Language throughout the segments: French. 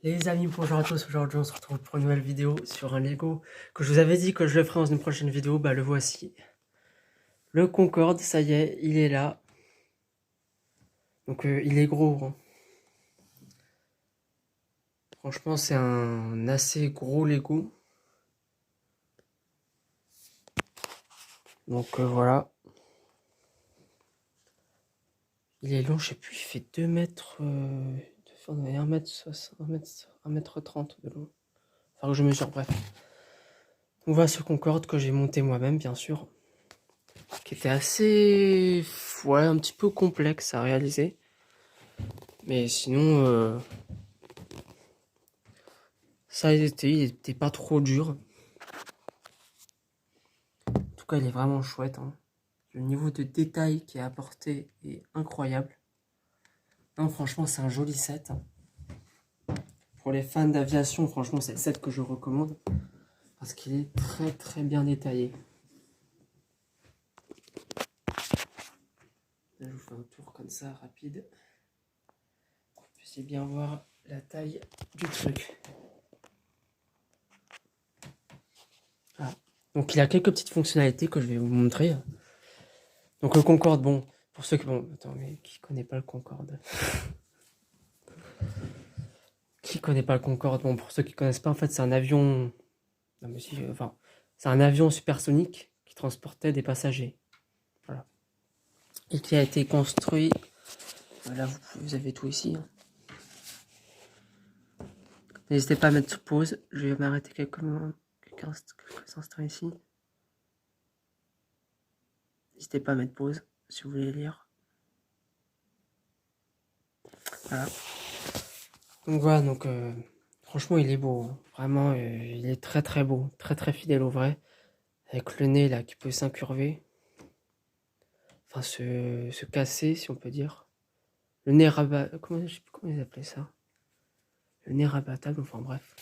Les amis, bonjour à tous, aujourd'hui on se retrouve pour une nouvelle vidéo sur un Lego que je vous avais dit que je le ferai dans une prochaine vidéo, bah le voici. Le Concorde, ça y est, il est là. Donc il est gros, hein. Franchement c'est un assez gros Lego. Donc voilà. Il est long, je sais plus, il fait 2 mètres... on avait 1 mètre 60, 1 mètre 30 de long. Enfin que je mesure, bref. On voit ce Concorde que j'ai monté moi-même, bien sûr. Qui était assez... ouais, un petit peu complexe à réaliser. Mais sinon, ça a été, il était pas trop dur. En tout cas, il est vraiment chouette, hein. Le niveau de détail qui est apporté est incroyable. Non, franchement, c'est un joli set, hein. Pour les fans d'aviation, franchement, c'est le set que je recommande. Parce qu'il est très très bien détaillé. Là, je vous fais un tour comme ça, rapide. Pour que vous puissiez bien voir la taille du truc. Ah. Donc, il a quelques petites fonctionnalités que je vais vous montrer. Donc, le Concorde, bon, pour ceux qui... Bon, attends, mais qui connaît pas le Concorde? Qui connaît pas le Concorde? Bon, pour ceux qui connaissent pas, en fait, c'est un avion... Non, mais si, enfin, c'est un avion supersonique qui transportait des passagers. Voilà. Et qui a été construit... Voilà, vous avez tout ici, hein. N'hésitez pas à mettre sur pause. Je vais m'arrêter quelques instants ici. N'hésitez pas à mettre pause si vous voulez lire. Voilà. Donc voilà, donc franchement il est beau, hein. Vraiment il est très très beau, très très fidèle au vrai, avec le nez là qui peut s'incurver, enfin se casser si on peut dire. Le nez rabattable, je sais plus comment ils appelaient ça. Le nez rabattable, enfin bref.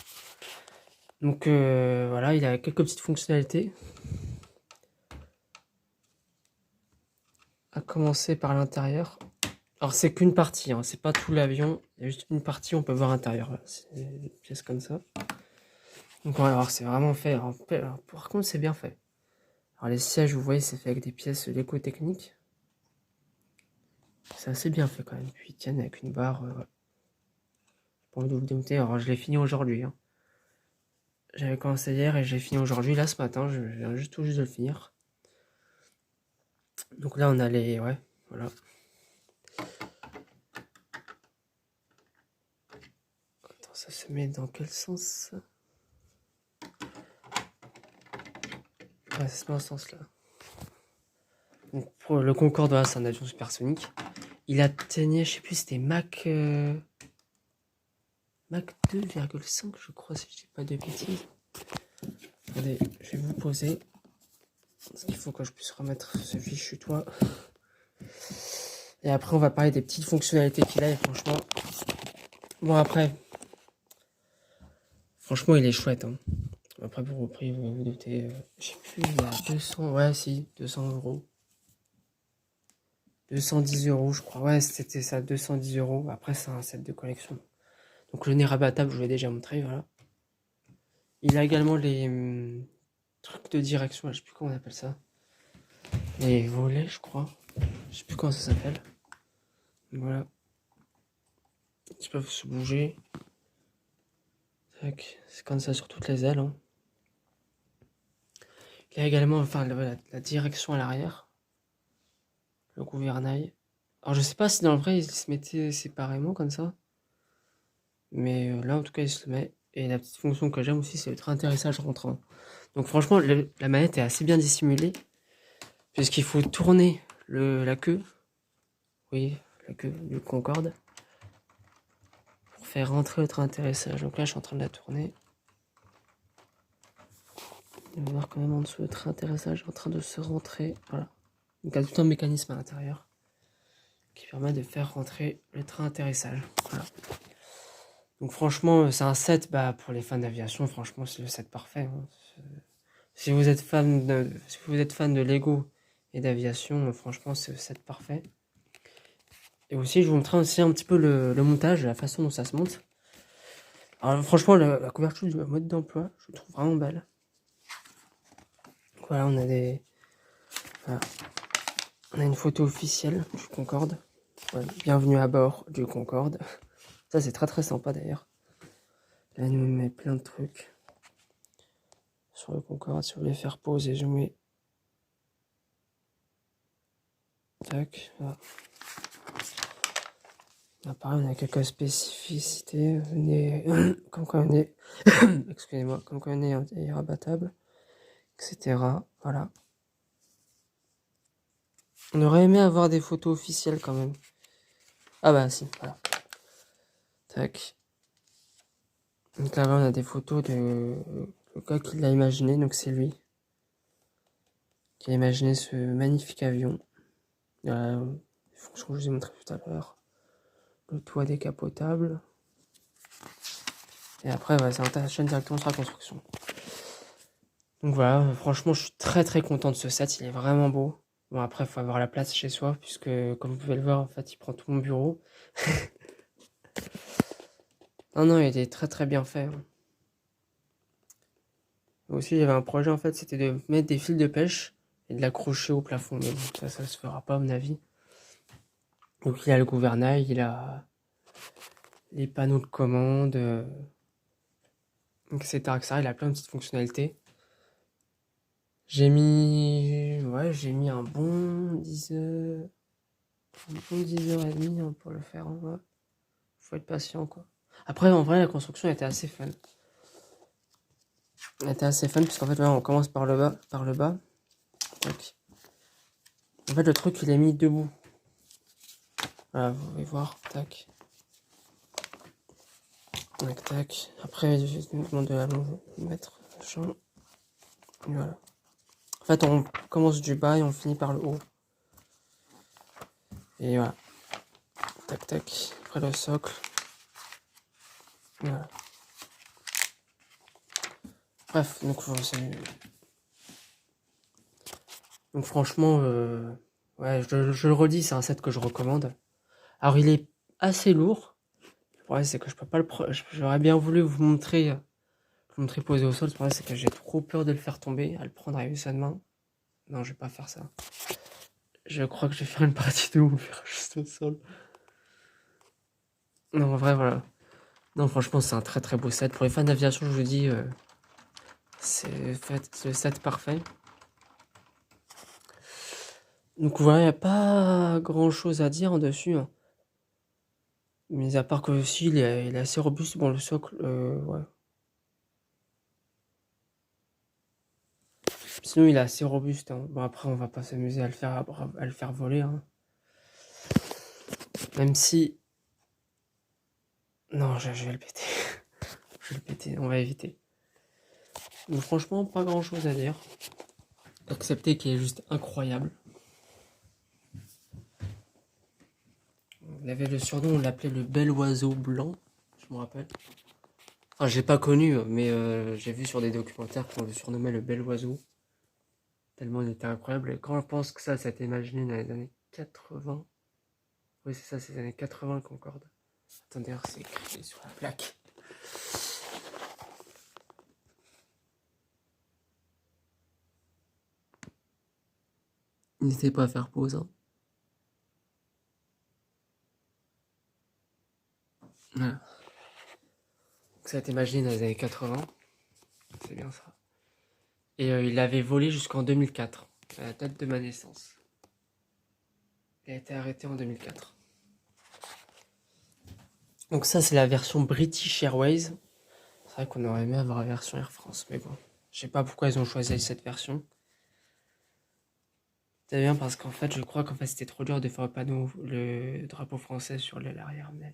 Donc voilà, il a quelques petites fonctionnalités. À commencer par l'intérieur. Alors c'est qu'une partie, hein, c'est pas tout l'avion, il y a juste une partie, on peut voir l'intérieur. Voilà, c'est une pièce comme ça. Donc on va voir, c'est vraiment fait. Alors, par contre c'est bien fait. Alors les sièges, vous voyez, c'est fait avec des pièces Lego Technique. C'est assez bien fait quand même. Puis ils tiennent avec une barre. Ouais. J'ai pas envie de vous démonter. Alors je l'ai fini aujourd'hui, hein. J'avais commencé hier et j'ai fini aujourd'hui. Là ce matin, je viens juste tout juste de le finir. Donc là on a les... ouais, voilà. Attends, ça se met dans quel sens? Ouais, ça se met dans ce sens-là. Donc pour le Concorde, voilà, c'est un avion supersonique. Il atteignait, je sais plus, c'était Mach 2,5 je crois, si je dis pas de bêtises. Attendez, je vais vous poser. Parce qu'il faut que je puisse remettre ce fichu toit. Et après, on va parler des petites fonctionnalités qu'il a. Et franchement, bon après, franchement, il est chouette, hein. Après, pour le prix, vous vous doutez, je sais plus, il y a 200, ouais, si, 200 euros. 210 euros, je crois. Ouais, c'était ça, 210 euros. Après, c'est un set de collection. Donc, le nez rabattable, je vous l'ai déjà montré, voilà. Il a également les trucs de direction, je sais plus comment on appelle ça. Les volets, je crois. Je sais plus comment ça s'appelle. Voilà. Ils peuvent se bouger. C'est comme ça sur toutes les ailes, hein. Il y a également enfin, la direction à l'arrière. Le gouvernail. Alors je sais pas si dans le vrai il se mettait séparément comme ça. Mais là en tout cas il se le met. Et la petite fonction que j'aime aussi c'est le train atterrissage rentrant. Donc franchement la manette est assez bien dissimulée. Puisqu'il faut tourner la queue. Oui, la queue du Concorde. Pour faire rentrer le train atterrissage. Donc là je suis en train de la tourner. On va voir quand même en dessous le train atterrissage en train de se rentrer. Voilà. Donc il y a tout un mécanisme à l'intérieur qui permet de faire rentrer le train atterrissage. Voilà. Donc franchement, c'est un set pour les fans d'aviation, franchement c'est le set parfait, hein. Si vous êtes fan de Lego et d'aviation, franchement c'est le set parfait. Et aussi je vous montrerai aussi un petit peu le montage, la façon dont ça se monte. Alors franchement, la couverture du mode d'emploi, je le trouve vraiment belle. Voilà, on a voilà. On a une photo officielle du Concorde. Ouais, bienvenue à bord du Concorde. Ça, c'est très très sympa d'ailleurs. Là, il nous met plein de trucs sur le Concorde. Si vous voulez faire pause et zoomer. Tac, voilà. Là, pareil, on a quelques spécificités. Comme quoi on est, excusez-moi, comme quoi on est rabattable, etc. Voilà. On aurait aimé avoir des photos officielles quand même. Ah bah si, voilà. Tac. Donc là-bas, on a des photos de le gars qui l'a imaginé, donc c'est lui qui a imaginé ce magnifique avion. Les fonctions que je vous ai montrées tout à l'heure. Le toit décapotable. Et après, ça enchaîne directement sur la construction. Donc voilà, franchement, je suis très très content de ce set, il est vraiment beau. Bon, après, il faut avoir la place chez soi, puisque comme vous pouvez le voir, en fait, il prend tout mon bureau. Non, il est très très bien fait. Aussi, il y avait un projet, en fait, c'était de mettre des fils de pêche et de l'accrocher au plafond. Mais bon, ça se fera pas, à mon avis. Donc, il a le gouvernail, il a les panneaux de commande, etc., etc. Il a plein de petites fonctionnalités. J'ai mis un bon 10 heures, un bon 10h30 hein, pour le faire. Hein, ouais. Faut être patient, quoi. Après, en vrai, la construction était assez fun. Elle était assez fun, puisqu'en fait, là, on commence par le bas. Tac. En fait, le truc, il est mis debout. Voilà, vous pouvez voir. Tac. Tac, tac. Après, je vais me demander à mettre machin. Voilà. En fait, on commence du bas et on finit par le haut. Et voilà. Tac, tac. Après, le socle. Voilà. Bref, donc franchement, ouais, je le redis, c'est un set que je recommande. Alors, il est assez lourd. Le problème, c'est que je peux pas j'aurais bien voulu vous montrer posé au sol. Le problème, c'est que j'ai trop peur de le faire tomber, à le prendre avec sa main. Non, je vais pas faire ça. Je crois que je vais faire une partie de où on faire juste au sol. Non, en vrai, voilà. Non, franchement, c'est un très très beau set. Pour les fans d'aviation, je vous dis, c'est le set parfait. Donc voilà, il n'y a pas grand chose à dire en dessus. Hein. Mais à part que aussi, il est assez robuste. Bon, le socle, ouais. Sinon, il est assez robuste. Hein. Bon, après, on va pas s'amuser à le faire voler. Hein. Même si. Non, je vais le péter. Je vais le péter, on va éviter. Donc, franchement, pas grand chose à dire. Accepter qu'il est juste incroyable. On avait le surnom, on l'appelait le bel oiseau blanc, je me rappelle. Enfin, j'ai pas connu, mais j'ai vu sur des documentaires qu'on le surnommait le bel oiseau. Tellement il était incroyable. Et quand je pense que ça a été imaginé dans les années 80. Oui, c'est ça, c'est les années 80 Concorde. Attendez, c'est écrit sur la plaque. N'hésitez pas à faire pause. Hein. Voilà. Ça a été imaginé dans les années 80. C'est bien ça. Et il avait volé jusqu'en 2004, à la date de ma naissance. Il a été arrêté en 2004. Donc ça, c'est la version British Airways. C'est vrai qu'on aurait aimé avoir la version Air France, mais bon. Je sais pas pourquoi ils ont choisi cette version. C'est bien parce qu'en fait, je crois qu'en fait, c'était trop dur de faire le drapeau français sur l'arrière, mais...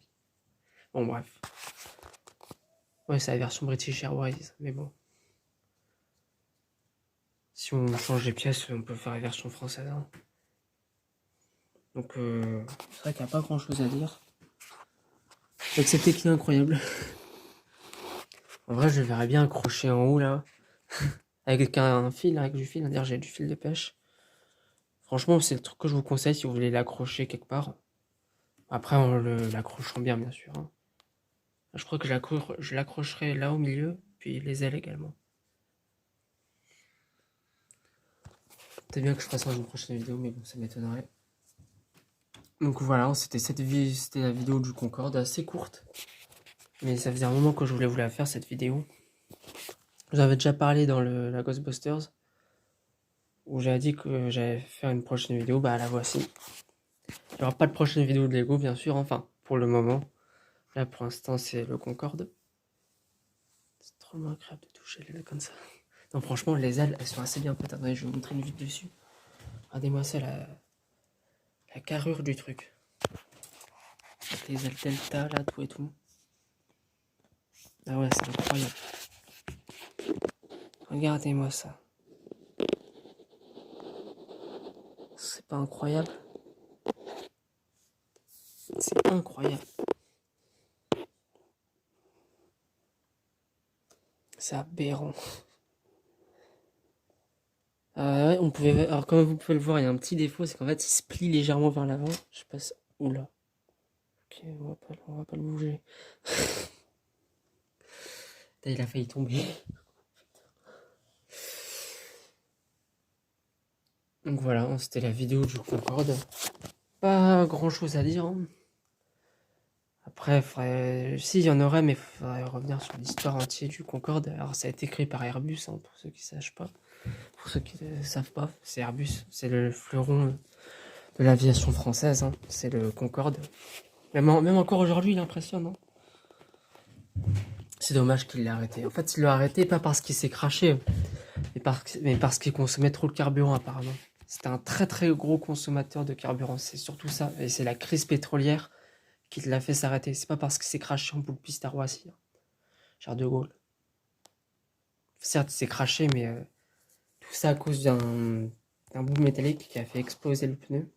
Bon, bref. Ouais, c'est la version British Airways, mais bon. Si on change les pièces, on peut faire la version française. Hein. Donc, c'est vrai qu'il n'y a pas grand chose à dire. Excepté qu'il est incroyable. En vrai, je le verrais bien accroché en haut, là. Avec un fil, avec du fil. D'ailleurs, j'ai du fil de pêche. Franchement, c'est le truc que je vous conseille si vous voulez l'accrocher quelque part. Après, en l'accrochant bien, bien sûr. Hein. Je crois que je l'accrocherai là au milieu, puis les ailes également. C'est bien que je fasse dans une prochaine vidéo, mais bon, ça m'étonnerait. Donc voilà, c'était la vidéo du Concorde, assez courte. Mais ça faisait un moment que je voulais vous la faire, cette vidéo. Je vous avais déjà parlé dans la Ghostbusters, où j'avais dit que j'allais faire une prochaine vidéo, bah la voici. Il n'y aura pas de prochaine vidéo de Lego, bien sûr, enfin, pour le moment. Là, pour l'instant, c'est le Concorde. C'est trop agréable de toucher les ailes comme ça. Non, franchement, les ailes, elles sont assez bien faites. Attendez, je vais vous montrer une vue dessus. Regardez-moi ça, la carrure du truc. Avec les ailes delta, là, tout et tout. Ah ouais, c'est incroyable. Regardez-moi ça. C'est pas incroyable? C'est incroyable. C'est aberrant. Ouais, alors comme vous pouvez le voir, il y a un petit défaut, c'est qu'en fait, il se plie légèrement vers l'avant. Je passe. Oula. Ok, on va pas le bouger. Il a failli tomber. Donc voilà, c'était la vidéo du Concorde. Pas grand chose à dire. Hein. Après, si, il y en aurait, mais il faudrait revenir sur l'histoire entière du Concorde. Alors, ça a été créé par Airbus, hein, pour ceux qui ne sachent pas. Pour ceux qui ne savent pas, c'est Airbus. C'est le fleuron de l'aviation française. Hein. C'est le Concorde. Même encore aujourd'hui, il impressionne. Hein. C'est dommage qu'il l'ait arrêté. En fait, il l'a arrêté pas parce qu'il s'est craché, mais parce qu'il consommait trop de carburant, apparemment. C'était un très très gros consommateur de carburant. C'est surtout ça. Et c'est la crise pétrolière qui l'a fait s'arrêter. C'est pas parce qu'il s'est craché en bout de piste à Roissy. Hein. Charles de Gaulle. Certes, il s'est craché, mais tout ça à cause d'un bout métallique qui a fait exploser le pneu.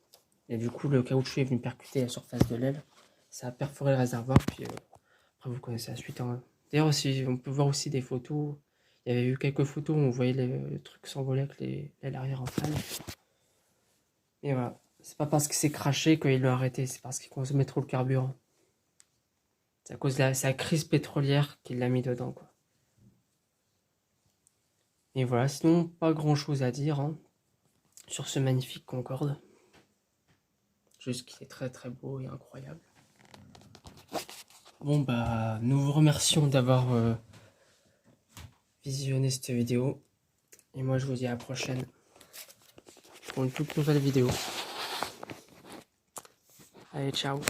Et du coup, le caoutchouc est venu percuter la surface de l'aile. Ça a perforé le réservoir, puis après, vous connaissez la suite. Hein. D'ailleurs, on peut voir aussi des photos. Il y avait eu quelques photos où on voyait le truc s'envoler avec l'aile arrière en panne. Et voilà. C'est pas parce qu'il s'est craché qu'il l'a arrêté, c'est parce qu'il consommait trop le carburant. C'est à cause de sa crise pétrolière qu'il l'a mis dedans, quoi. Et voilà, sinon, pas grand chose à dire hein, sur ce magnifique Concorde. Juste qu'il est très très beau et incroyable. Bon bah, nous vous remercions d'avoir visionné cette vidéo. Et moi je vous dis à la prochaine pour une toute nouvelle vidéo. Allez, ciao.